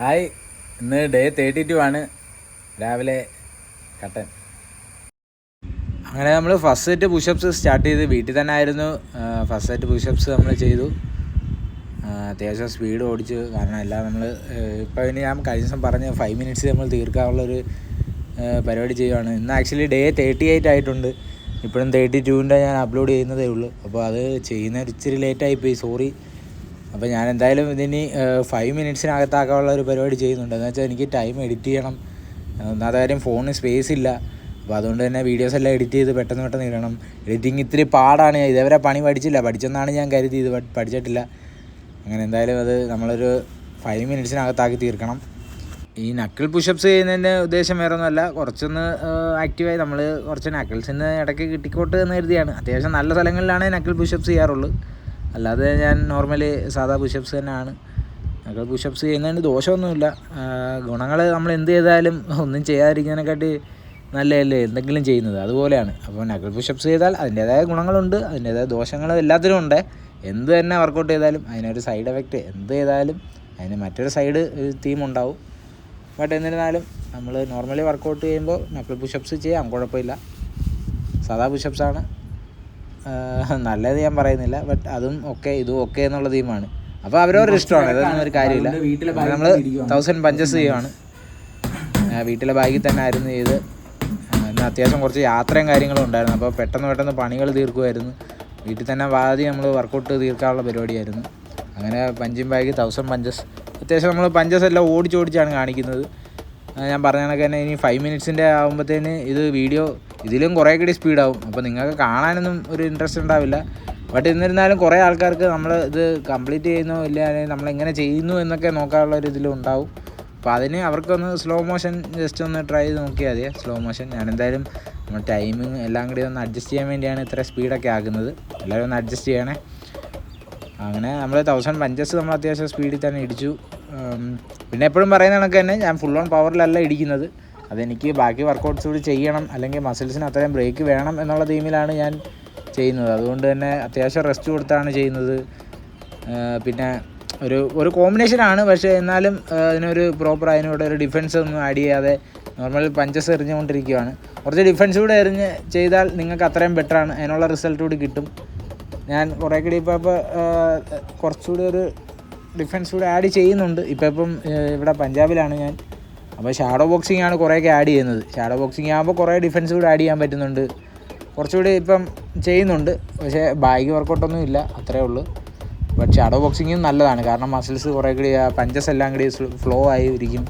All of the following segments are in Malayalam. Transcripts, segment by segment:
ഹായ്, ഇന്ന് ഡേ 32 ആണ്. രാവിലെ കട്ടൻ. അങ്ങനെ നമ്മൾ ഫസ്റ്റ് സെറ്റ് പുഷപ്സ് സ്റ്റാർട്ട് ചെയ്ത് വീട്ടിൽ തന്നെ ആയിരുന്നു. ഫസ്റ്റ് സെറ്റ് പുഷപ്സ് നമ്മൾ ചെയ്തു. അത്യാവശ്യം സ്പീഡ് ഓടിച്ചു. കാരണം എല്ലാം നമ്മൾ ഇപ്പോൾ ഇനി ഞാൻ കഴിഞ്ഞ ദിവസം പറഞ്ഞ 5 മിനിറ്റ്സ് നമ്മൾ തീർക്കാനുള്ളൊരു പരിപാടി ചെയ്യുകയാണ്. ഇന്ന് ആക്ച്വലി ഡേ 38 ആയിട്ടുണ്ട്. ഇപ്പോഴും 32ൻ്റെ ഞാൻ അപ്ലോഡ് ചെയ്യുന്നതേ ഉള്ളൂ. അപ്പോൾ അത് ചെയ്യുന്ന ഇച്ചിരി ലേറ്റായിപ്പോയി, സോറി. അപ്പോൾ ഞാൻ എന്തായാലും ഇതിന് 5 മിനിറ്റ്സിനകത്താക്കാനുള്ള ഒരു പരിപാടി ചെയ്യുന്നുണ്ട്. എന്ന് വെച്ചാൽ എനിക്ക് ടൈം എഡിറ്റ് ചെയ്യണം. ഒന്നാമത്തെ കാര്യം ഫോണിന് സ്പേസ് ഇല്ല. അപ്പോൾ അതുകൊണ്ട് തന്നെ വീഡിയോസ് എല്ലാം എഡിറ്റ് ചെയ്ത് പെട്ടെന്ന് ഇടണം. എഡിറ്റിങ് ഇത്തിരി പാടാണ്. ഇതേവരെ പണി പഠിച്ചെന്നാണ് ഞാൻ കരുതിയത്, പഠിച്ചിട്ടില്ല. അങ്ങനെ എന്തായാലും അത് നമ്മളൊരു 5 മിനിറ്റ്സിനകത്താക്കി തീർക്കണം. ഈ നക്കിൾ പുഷപ്സ് ചെയ്യുന്നതിൻ്റെ ഉദ്ദേശം വേറെ ഒന്നുമല്ല, കുറച്ചൊന്ന് ആക്റ്റീവായി നമ്മൾ കുറച്ച് നക്കിൾസിന് ഇടയ്ക്ക് കിട്ടിക്കോട്ട് എന്ന് കരുതിയാണ്. അത്യാവശ്യം നല്ല സ്ഥലങ്ങളിലാണ് നക്കിൾ പുഷപ്സ് ചെയ്യാറുള്ളത്. അല്ലാതെ ഞാൻ നോർമലി സാധാ പുഷപ്സ് തന്നെയാണ്. നക്കിൾ പുഷപ്സ് ചെയ്യുന്നതിന് ദോഷമൊന്നുമില്ല. ഗുണങ്ങൾ നമ്മൾ എന്ത് ചെയ്താലും ഒന്നും ചെയ്യാതിരിക്കുന്നതിനെക്കാട്ടി നല്ലതല്ലേ എന്തെങ്കിലും ചെയ്യുന്നത്, അതുപോലെയാണ്. അപ്പോൾ നക്കിൾ പുഷപ്സ് ചെയ്താൽ അതിൻ്റേതായ ഗുണങ്ങളുണ്ട്, അതിൻ്റേതായ ദോഷങ്ങൾ എല്ലാത്തിനും ഉണ്ട്. എന്ത് തന്നെ വർക്കൗട്ട് ചെയ്താലും അതിനൊരു സൈഡ് എഫക്റ്റ്, എന്ത് ചെയ്താലും അതിന് മറ്റൊരു സൈഡ് തീം ഉണ്ടാവും. ബട്ട് എന്നിരുന്നാലും നമ്മൾ നോർമലി വർക്കൗട്ട് ചെയ്യുമ്പോൾ നക്കിൾ പുഷപ്സ് ചെയ്യാം, കുഴപ്പമില്ല. സാധാ പുഷപ്സാണ് നല്ലത്, ഞാൻ പറയുന്നില്ല. ബട്ട് അതും ഓക്കെ, ഇതും ഓക്കെ എന്നുള്ള തീമാണ്. അപ്പോൾ അവരവരുടെ ഇഷ്ടമാണ്, അതൊന്നും ഒരു കാര്യമില്ല. നമ്മൾ 1000 പഞ്ചസ് ചെയ്യുവാണ്. വീട്ടിലെ ബാഗിൽ തന്നെ ആയിരുന്നു ചെയ്ത്. ഇന്ന് അത്യാവശ്യം കുറച്ച് യാത്രയും കാര്യങ്ങളും ഉണ്ടായിരുന്നു. അപ്പോൾ പെട്ടെന്ന് പണികൾ തീർക്കുമായിരുന്നു. വീട്ടിൽ തന്നെ നമ്മൾ വർക്കൗട്ട് തീർക്കാനുള്ള പരിപാടിയായിരുന്നു. അങ്ങനെ പഞ്ചിങ് ബാഗ് 1000 പഞ്ചസ്. അത്യാവശ്യം നമ്മൾ പഞ്ചസ് എല്ലാം ഓടിച്ചാണ് കാണിക്കുന്നത്. ഞാൻ പറഞ്ഞ കണക്ക് തന്നെ ഇനി 5 മിനിറ്റ്സിൻ്റെ ആകുമ്പോഴത്തേന് ഇത് വീഡിയോ ഇതിലും കുറേ കൂടി സ്പീഡാവും. അപ്പോൾ നിങ്ങൾക്ക് കാണാനൊന്നും ഒരു ഇൻട്രസ്റ്റ് ഉണ്ടാവില്ല. ബട്ട് എന്നിരുന്നാലും കുറേ ആൾക്കാർക്ക് നമ്മൾ ഇത് കംപ്ലീറ്റ് ചെയ്യുന്നോ ഇല്ല, അല്ലെങ്കിൽ നമ്മളെങ്ങനെ ചെയ്യുന്നു എന്നൊക്കെ നോക്കാനുള്ള ഒരു ഇതിലും ഉണ്ടാവും. അപ്പോൾ അതിന് അവർക്കൊന്ന് സ്ലോ മോഷൻ ജസ്റ്റ് ഒന്ന് ട്രൈ ചെയ്ത് നോക്കിയാൽ മതി. സ്ലോ മോഷൻ ഞാനെന്തായാലും നമ്മൾ ടൈമിങ് എല്ലാം കൂടി ഒന്ന് അഡ്ജസ്റ്റ് ചെയ്യാൻ വേണ്ടിയാണ് ഇത്ര സ്പീഡൊക്കെ ആക്കുന്നത്. എല്ലാവരും ഒന്ന് അഡ്ജസ്റ്റ് ചെയ്യണേ. അങ്ങനെ നമ്മൾ 1000 പഞ്ചസ് നമ്മൾ അത്യാവശ്യം സ്പീഡിൽ തന്നെ ഇടിച്ചു. പിന്നെ എപ്പോഴും പറയുന്ന കണക്ക് തന്നെ ഞാൻ ഫുൾ ഓൺ പവറിലല്ല ഇടിക്കുന്നത്. അതെനിക്ക് ബാക്കി വർക്കൗട്ട്സ് കൂടി ചെയ്യണം, അല്ലെങ്കിൽ മസിൽസിന് അത്രയും ബ്രേക്ക് വേണം എന്നുള്ള തീമിലാണ് ഞാൻ ചെയ്യുന്നത്. അതുകൊണ്ട് തന്നെ അത്യാവശ്യം റെസ്റ്റ് കൊടുത്താണ് ചെയ്യുന്നത്. പിന്നെ ഒരു കോമ്പിനേഷനാണ്, പക്ഷേ എന്നാലും അതിനൊരു പ്രോപ്പർ അതിനോട് ഒരു ഡിഫൻസ് ഒന്നും ആഡ് ചെയ്യാതെ നോർമൽ പഞ്ചസ് എറിഞ്ഞുകൊണ്ടിരിക്കുകയാണ്. കുറച്ച് ഡിഫൻസ് കൂടെ എറിഞ്ഞ് ചെയ്താൽ നിങ്ങൾക്ക് അത്രയും ബെറ്ററാണ്, അതിനുള്ള റിസൾട്ട് കൂടി കിട്ടും. ഞാൻ കുറേ കൂടി ഇപ്പോൾ കുറച്ചുകൂടി ഒരു ഡിഫൻസ് കൂടെ ആഡ് ചെയ്യുന്നുണ്ട്. ഇപ്പം ഇവിടെ പഞ്ചാബിലാണ് ഞാൻ. അപ്പോൾ ഷാഡോ ബോക്സിംഗ് ആണ് കുറേയൊക്കെ ആഡ് ചെയ്യുന്നത്. ഷാഡോ ബോക്സിംഗ് ആകുമ്പോൾ കുറേ ഡിഫൻസ് കൂടെ ആഡ് ചെയ്യാൻ പറ്റുന്നുണ്ട്. കുറച്ചുകൂടി ഇപ്പം ചെയ്യുന്നുണ്ട്, പക്ഷേ ബാഗ് വർക്കൗട്ടൊന്നും ഇല്ല, അത്രേ ഉള്ളൂ. ബട്ട് ഷാഡോ ബോക്സിങ്ങും നല്ലതാണ്, കാരണം മസിൽസ് കുറേ കൂടി പഞ്ചസ് എല്ലാം കൂടി ഫ്ലോ ആയി ഇരിക്കും.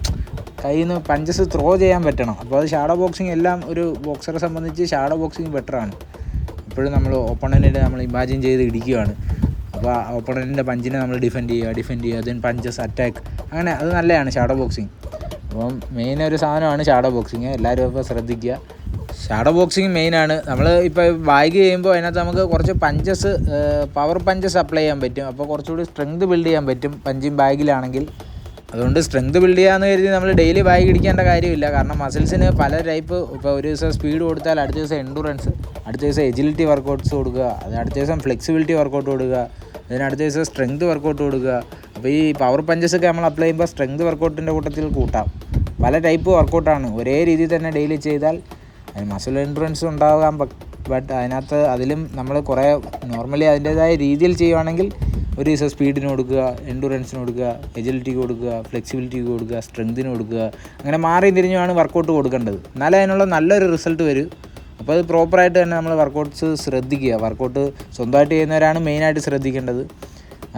കയ്യിൽ നിന്ന് പഞ്ചസ് ത്രോ ചെയ്യാൻ പറ്റണം. അപ്പോൾ അത് ഷാഡോ ബോക്സിങ് എല്ലാം ഒരു ബോക്സറെ സംബന്ധിച്ച് ഷാഡോ ബോക്സിങ് ബെറ്ററാണ്. എപ്പോഴും നമ്മൾ ഓപ്പണൻറ്റിനെ നമ്മൾ ഇമാജിൻ ചെയ്ത് ഇടിക്കുകയാണ്. അപ്പോൾ ആ ഓപ്പണൻറ്റിൻ്റെ പഞ്ചിനെ നമ്മൾ ഡിഫെൻഡ് ചെയ്യുക, ദെൻ പഞ്ചസ് അറ്റാക്ക്, അങ്ങനെ അത് നല്ലതാണ് ഷാഡോ ബോക്സിങ്. അപ്പം മെയിൻ ഒരു സാധനമാണ് ഷാഡോ ബോക്സിങ്. എല്ലാവരും ഇപ്പോൾ ശ്രദ്ധിക്കുക, ഷാഡോ ബോക്സിങ് മെയിനാണ്. നമ്മൾ ഇപ്പോൾ ബാഗ് ചെയ്യുമ്പോൾ അതിനകത്ത് നമുക്ക് കുറച്ച് പഞ്ചസ്, പവർ പഞ്ചസ് അപ്ലൈ ചെയ്യാൻ പറ്റും. അപ്പോൾ കുറച്ചുകൂടി സ്ട്രെങ്ത് ബിൽഡ് ചെയ്യാൻ പറ്റും പഞ്ചിങ് ബാഗിലാണെങ്കിൽ. അതുകൊണ്ട് സ്ട്രെങ്ത് ബിൽഡ് ചെയ്യാമെന്ന് കരുതി നമ്മൾ ഡെയിലി ബാഗ് ഇടിക്കേണ്ട കാര്യമില്ല. കാരണം മസിൽസിന് പല ടൈപ്പ്, ഇപ്പോൾ ഒരു ദിവസം സ്പീഡ് കൊടുത്താൽ അടുത്ത ദിവസം എൻഡുറൻസ്, അടുത്ത ദിവസം എജിലിറ്റി വർക്കൗട്ട്സ് കൊടുക്കുക, അടുത്ത ദിവസം ഫ്ലെക്സിബിലിറ്റി വർക്കൗട്ട് കൊടുക്കുക, അടുത്ത ദിവസം സ്ട്രെങ്ത് വർക്കൗട്ട് കൊടുക്കുക. അപ്പോൾ ഈ പവർ പഞ്ചസൊക്കെ നമ്മൾ അപ്ലൈ ചെയ്യുമ്പോൾ സ്ട്രെങ്ത് വർക്കൗട്ടിൻ്റെ കൂട്ടത്തിൽ കൂട്ടാം. പല ടൈപ്പ് വർക്കൗട്ടാണ്. ഒരേ രീതിയിൽ തന്നെ ഡെയിലി ചെയ്താൽ അതിന് മസിൽ എൻഡുറൻസ് ഉണ്ടാകാം. ബട്ട് അതിലും നമ്മൾ കുറേ നോർമലി അതിൻ്റേതായ രീതിയിൽ ചെയ്യുകയാണെങ്കിൽ ഒരു ദിവസം സ്പീഡിന് കൊടുക്കുക, എൻഡുറൻസിന് കൊടുക്കുക, എജിലിറ്റിക്ക് കൊടുക്കുക, ഫ്ലെക്സിബിലിറ്റിക്ക് കൊടുക്കുക, സ്ട്രെങ്തിന് കൊടുക്കുക, അങ്ങനെ മാറി തിരിഞ്ഞുമാണ് വർക്കൗട്ട് കൊടുക്കേണ്ടത്. എന്നാലേ അതിനുള്ള നല്ലൊരു റിസൾട്ട് വരും. അപ്പോൾ അത് പ്രോപ്പറായിട്ട് തന്നെ നമ്മൾ വർക്കൗട്ട്സ് ശ്രദ്ധിക്കുക. വർക്കൗട്ട് സ്വന്തമായിട്ട് ചെയ്യുന്നവരാണ് മെയിനായിട്ട് ശ്രദ്ധിക്കേണ്ടത്.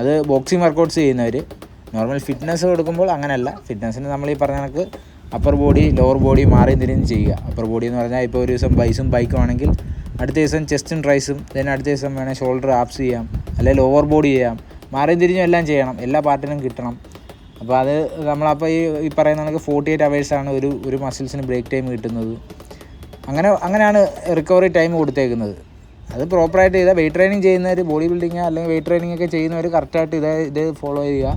അത് ബോക്സിങ് വർക്കൗട്ട്സ് ചെയ്യുന്നവർ. നോർമൽ ഫിറ്റ്നസ് കൊടുക്കുമ്പോൾ അങ്ങനെയല്ല. ഫിറ്റ്നസ്സിന് നമ്മൾ ഈ പറഞ്ഞ കണക്ക് അപ്പർ ബോഡി ലോവർ ബോഡി മാറി തിരിഞ്ഞ് ചെയ്യുക. അപ്പർ ബോഡി എന്ന് പറഞ്ഞാൽ ഇപ്പോൾ ഒരു ദിവസം ബൈക്കും ആണെങ്കിൽ അടുത്ത ദിവസം ചെസ്റ്റും ട്രൈസും, അടുത്ത ദിവസം വേണേൽ ഷോൾഡർ ആപ്സ് ചെയ്യാം, അല്ലെങ്കിൽ ലോവർ ബോഡി ചെയ്യാം. മാറി തിരിഞ്ഞും എല്ലാം ചെയ്യണം, എല്ലാ പാർട്ടിനും കിട്ടണം. അപ്പോൾ അത് നമ്മളപ്പോൾ ഈ പറയുന്ന കണക്ക് 48 അവേഴ്സാണ് ഒരു മസിൽസിന് ബ്രേക്ക് ടൈം കിട്ടുന്നത്. അങ്ങനെയാണ് റിക്കവറി ടൈം കൊടുത്തേക്കുന്നത്. അത് പ്രോപ്പറായിട്ട് ചെയ്താൽ വെയിറ്റ് ട്രെയിനിങ് ചെയ്യുന്നവർ, ബോഡി ബിൽഡിങ് അല്ലെങ്കിൽ വെയിറ്റ് ട്രെയിനിങ് ഒക്കെ ചെയ്യുന്നവർ കറക്റ്റായിട്ട് ഇത് ഫോളോ ചെയ്യുക.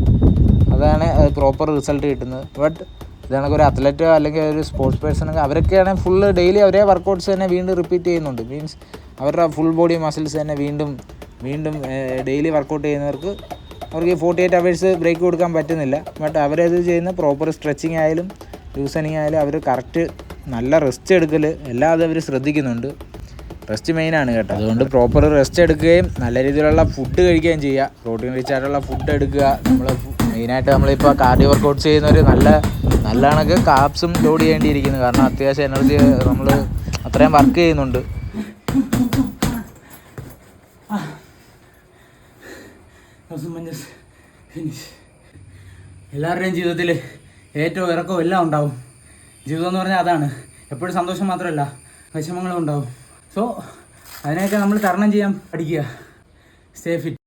അതാണ് പ്രോപ്പർ റിസൾട്ട് കിട്ടുന്നത്. ബട്ട് ഇതാണെങ്കിൽ ഒരു അത്ലറ്റോ അല്ലെങ്കിൽ ഒരു സ്പോർട്സ് പേഴ്സണൊക്കെ അവരൊക്കെയാണെങ്കിൽ ഫുള്ള് ഡെയിലി ഒരേ വർക്കൗട്ട്സ് തന്നെ വീണ്ടും റിപ്പീറ്റ് ചെയ്യുന്നുണ്ട്. മീൻസ് അവരുടെ ഫുൾ ബോഡി മസിൽസ് തന്നെ വീണ്ടും ഡെയിലി വർക്കൗട്ട് ചെയ്യുന്നവർക്ക് അവർക്ക് 48 hours ബ്രേക്ക് കൊടുക്കാൻ പറ്റുന്നില്ല. ബട്ട് അവരത് ചെയ്യുന്ന പ്രോപ്പർ സ്ട്രെച്ചിങ് ആയാലും ലൂസനിങ് ആയാലും അവർ കറക്റ്റ് നല്ല റെസ്റ്റ് എടുക്കൽ എല്ലാം അത് അവർ ശ്രദ്ധിക്കുന്നുണ്ട്. റെസ്റ്റ് മെയിനാണ് കേട്ടോ. അതുകൊണ്ട് പ്രോപ്പർ റെസ്റ്റ് എടുക്കുകയും നല്ല രീതിയിലുള്ള ഫുഡ് കഴിക്കുകയും ചെയ്യുക. പ്രോട്ടീൻ റിച്ച് ആയിട്ടുള്ള ഫുഡ് എടുക്കുക. നമ്മൾ മെയിനായിട്ട് നമ്മളിപ്പോൾ കാർഡിയോ വർക്കൗട്ട്സ് ചെയ്യുന്നവർ നല്ല കണക്ക് കാപ്സും ലോഡ് ചെയ്യേണ്ടിയിരിക്കുന്നു. കാരണം അത്യാവശ്യം എനർജി നമ്മൾ അത്രയും വർക്ക് ചെയ്യുന്നുണ്ട്. എല്ലാവരുടെയും ജീവിതത്തിൽ ഏറ്റവും ഇറക്കവും എല്ലാം ഉണ്ടാവും. ജീവിതം എന്ന് പറഞ്ഞാൽ അതാണ്. എപ്പോഴും സന്തോഷം മാത്രമല്ല, വിഷമങ്ങളും ഉണ്ടാവും. സോ അതിനെയൊക്കെ നമ്മൾ തരണം ചെയ്യാൻ പഠിക്കുക. Stay fit.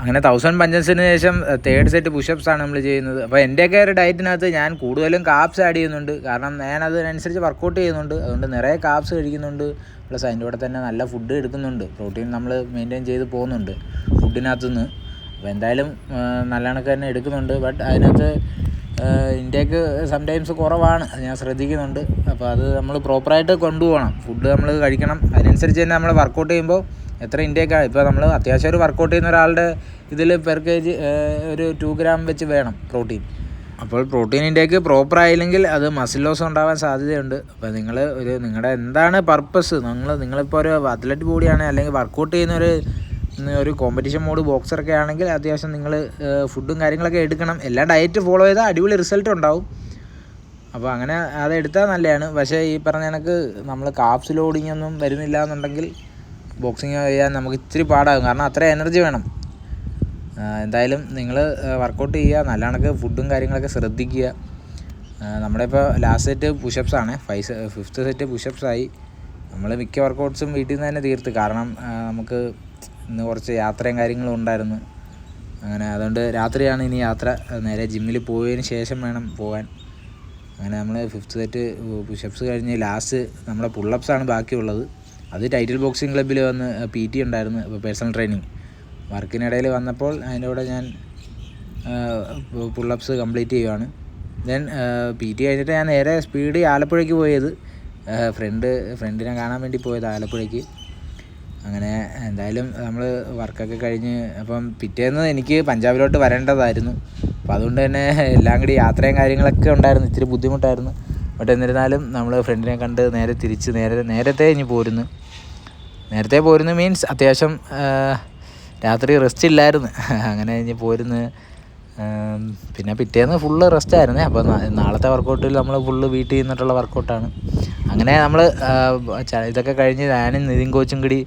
അങ്ങനെ 1000 പഞ്ചസിന് ശേഷം 3rd സെറ്റ് പുഷപ്സ് ആണ് നമ്മൾ ചെയ്യുന്നത്. അപ്പോൾ എൻ്റെയൊക്കെ ഒരു ഡയറ്റിനകത്ത് ഞാൻ കൂടുതലും കാപ്സ് ആഡ് ചെയ്യുന്നുണ്ട്. കാരണം ഞാൻ അതിനനുസരിച്ച് വർക്കൗട്ട് ചെയ്യുന്നുണ്ട്. അതുകൊണ്ട് നിറയെ കാപ്സ് കഴിക്കുന്നുണ്ട്. പ്ലസ് അതിൻ്റെ കൂടെ തന്നെ നല്ല ഫുഡ് എടുക്കുന്നുണ്ട്. പ്രോട്ടീൻ നമ്മൾ മെയിൻറ്റെയിൻ ചെയ്ത് പോകുന്നുണ്ട് ഫുഡിനകത്തുനിന്ന്. അപ്പോൾ എന്തായാലും നല്ല കണക്ക് തന്നെ എടുക്കുന്നുണ്ട്. ബട്ട് അതിനകത്ത് ഇൻടേക്ക് സംടൈംസ് കുറവാണ്, അത് ഞാൻ ശ്രദ്ധിക്കുന്നുണ്ട്. അപ്പോൾ അത് നമ്മൾ പ്രോപ്പറായിട്ട് കൊണ്ടുപോകണം. ഫുഡ് നമ്മൾ കഴിക്കണം. അതിനനുസരിച്ച് തന്നെ നമ്മൾ വർക്കൗട്ട് ചെയ്യുമ്പോൾ എത്ര ഇൻടേക്കാണ്. ഇപ്പോൾ നമ്മൾ അത്യാവശ്യം ഒരു വർക്കൗട്ട് ചെയ്യുന്ന ഒരാളുടെ ഇതിൽ പെർ kg ഒരു 2 gram വെച്ച് വേണം പ്രോട്ടീൻ. അപ്പോൾ പ്രോട്ടീൻ ഇൻടേക്ക് പ്രോപ്പർ ആയില്ലെങ്കിൽ അത് മസിൽ ലോസ് ഉണ്ടാവാൻ സാധ്യതയുണ്ട്. അപ്പോൾ നിങ്ങൾ നിങ്ങളുടെ എന്താണ് പർപ്പസ്, നിങ്ങളിപ്പോൾ ഒരു അത്ലറ്റ് ബോഡിയാണ് അല്ലെങ്കിൽ വർക്കൗട്ട് ചെയ്യുന്ന ഒരു കോമ്പറ്റീഷൻ മോഡ് ബോക്സറൊക്കെ ആണെങ്കിൽ അത്യാവശ്യം നിങ്ങൾ ഫുഡും കാര്യങ്ങളൊക്കെ എടുക്കണം. എല്ലാം ഡയറ്റ് ഫോളോ ചെയ്താൽ അടിപൊളി റിസൾട്ട് ഉണ്ടാവും. അപ്പോൾ അങ്ങനെ അതെടുത്താൽ നല്ലതാണ്. പക്ഷേ ഈ പറഞ്ഞ കണക്ക് നമ്മൾ കാപ്സ് ലോഡിങ് ഒന്നും വരുന്നില്ല എന്നുണ്ടെങ്കിൽ ബോക്സിങ് ചെയ്യാൻ നമുക്ക് ഇച്ചിരി പാടാകും. കാരണം അത്ര എനർജി വേണം. എന്തായാലും നിങ്ങൾ വർക്കൗട്ട് ചെയ്യുക, നല്ല കണക്ക് ഫുഡും കാര്യങ്ങളൊക്കെ ശ്രദ്ധിക്കുക. നമ്മുടെ ഇപ്പോൾ ലാസ്റ്റ് സെറ്റ് പുഷപ്സ് ആണ്. 5th set പുഷപ്സായി. നമ്മൾ മിക്ക വർക്കൗട്ട്സും വീട്ടിൽ നിന്ന് തന്നെ തീർത്ത്. കാരണം നമുക്ക് ഇന്ന് കുറച്ച് യാത്രയും കാര്യങ്ങളും ഉണ്ടായിരുന്നു. അങ്ങനെ അതുകൊണ്ട് രാത്രിയാണ് ഇനി യാത്ര. നേരെ ജിമ്മിൽ പോയതിന് ശേഷം വേണം പോകാൻ. അങ്ങനെ നമ്മൾ 5th സെറ്റ് പുഷപ്സ് കഴിഞ്ഞ് ലാസ്റ്റ് നമ്മുടെ പുള്ളപ്സാണ് ബാക്കിയുള്ളത്. അത് ടൈറ്റിൽ ബോക്സിംഗ് ക്ലബ്ബിൽ വന്ന് PT ഉണ്ടായിരുന്നു. ഇപ്പോൾ പേഴ്സണൽ ട്രെയിനിങ് വർക്കിനിടയിൽ വന്നപ്പോൾ അതിൻ്റെ കൂടെ ഞാൻ പുള്ളപ്സ് കംപ്ലീറ്റ് ചെയ്യുകയാണ്. ദെൻ PT കഴിഞ്ഞിട്ട് ഞാൻ നേരെ സ്പീഡ് ആലപ്പുഴയ്ക്ക് പോയത്. ഫ്രണ്ടിനെ കാണാൻ വേണ്ടി പോയത് ആലപ്പുഴയ്ക്ക്. അങ്ങനെ എന്തായാലും നമ്മൾ വർക്കൊക്കെ കഴിഞ്ഞ് അപ്പം പിറ്റേന്ന് എനിക്ക് പഞ്ചാബിലോട്ട് വരേണ്ടതായിരുന്നു. അപ്പോൾ അതുകൊണ്ട് തന്നെ എല്ലാം കൂടി യാത്രയും കാര്യങ്ങളൊക്കെ ഉണ്ടായിരുന്നു. ഇത്തിരി ബുദ്ധിമുട്ടായിരുന്നു. ബട്ട് എന്നിരുന്നാലും നമ്മൾ ഫ്രണ്ടിനെ കണ്ട് നേരത്തെ ഇനി പോരുന്നു. നേരത്തെ പോരുന്നു മീൻസ് അത്യാവശ്യം രാത്രി റെസ്റ്റ് ഇല്ലായിരുന്നു. അങ്ങനെ ഇനി പോരുന്നു. പിന്നെ പിറ്റേന്ന് ഫുള്ള് റെസ്റ്റായിരുന്നു. അപ്പോൾ നാളത്തെ വർക്കൗട്ടിൽ നമ്മൾ ഫുള്ള് വീട്ടിൽ നിന്നിട്ടുള്ള വർക്കൗട്ടാണ്. അങ്ങനെ നമ്മൾ ഇതൊക്കെ കഴിഞ്ഞ് ഞാനും നിതിൻ കോച്ചും കൂടി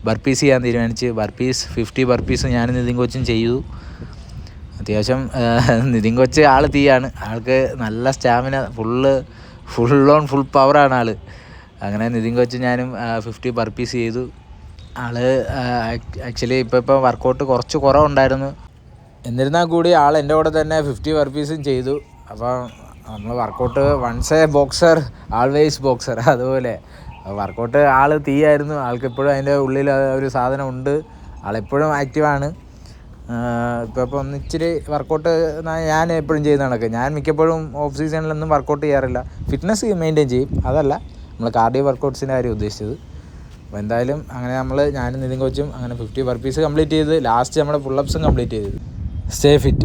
ബർപ്പീസ് ചെയ്യാൻ തീരുമാനിച്ച്. 50 ബർപ്പീസ് ഞാനും നിതിൻ കോച്ചും ചെയ്തു. അത്യാവശ്യം നിതിൻ കോച്ച് ആൾ തീയാണ്. ആൾക്ക് നല്ല സ്റ്റാമിന, ഫുൾ പവറാണ് ആൾ. അങ്ങനെ നിതിൻ കോച്ച് ഞാനും 50 ബർപ്പീസ് ചെയ്തു. ആൾ ആക്ച്വലി ഇപ്പോൾ വർക്കൗട്ട് കുറച്ച് കുറവുണ്ടായിരുന്നു. എന്നിരുന്നാൽ കൂടി ആൾ എൻ്റെ കൂടെ തന്നെ 50 ബർപ്പീസും ചെയ്തു. അപ്പോൾ നമ്മൾ workout once a boxer always boxer, അതുപോലെ വർക്കൗട്ട് ആൾ തീയായിരുന്നു. ആൾക്കെപ്പോഴും അതിൻ്റെ ഉള്ളിൽ ഒരു സാധനം ഉണ്ട്. ആളെപ്പോഴും ആക്റ്റീവാണ്. ഇപ്പോൾ ഒന്നിച്ചിരി വർക്കൗട്ട് ഞാൻ എപ്പോഴും ചെയ്യുന്ന കണക്ക് ഞാൻ മിക്കപ്പോഴും ഓഫ് സീസണിലൊന്നും വർക്കൗട്ട് ചെയ്യാറില്ല. ഫിറ്റ്നസ് മെയിൻറ്റെയിൻ ചെയ്യും, അതല്ല നമ്മൾ കാർഡിയോ വർക്കൗട്ട്സിൻ്റെ കാര്യം ഉദ്ദേശിച്ചത്. അപ്പോൾ എന്തായാലും അങ്ങനെ ഞാനും നിതിൻ കോച്ചും അങ്ങനെ 50 ബർപ്പീസ് കംപ്ലീറ്റ് ചെയ്ത് ലാസ്റ്റ് നമ്മുടെ പുള്ളപ്സും കംപ്ലീറ്റ് ചെയ്തു. Stay fit.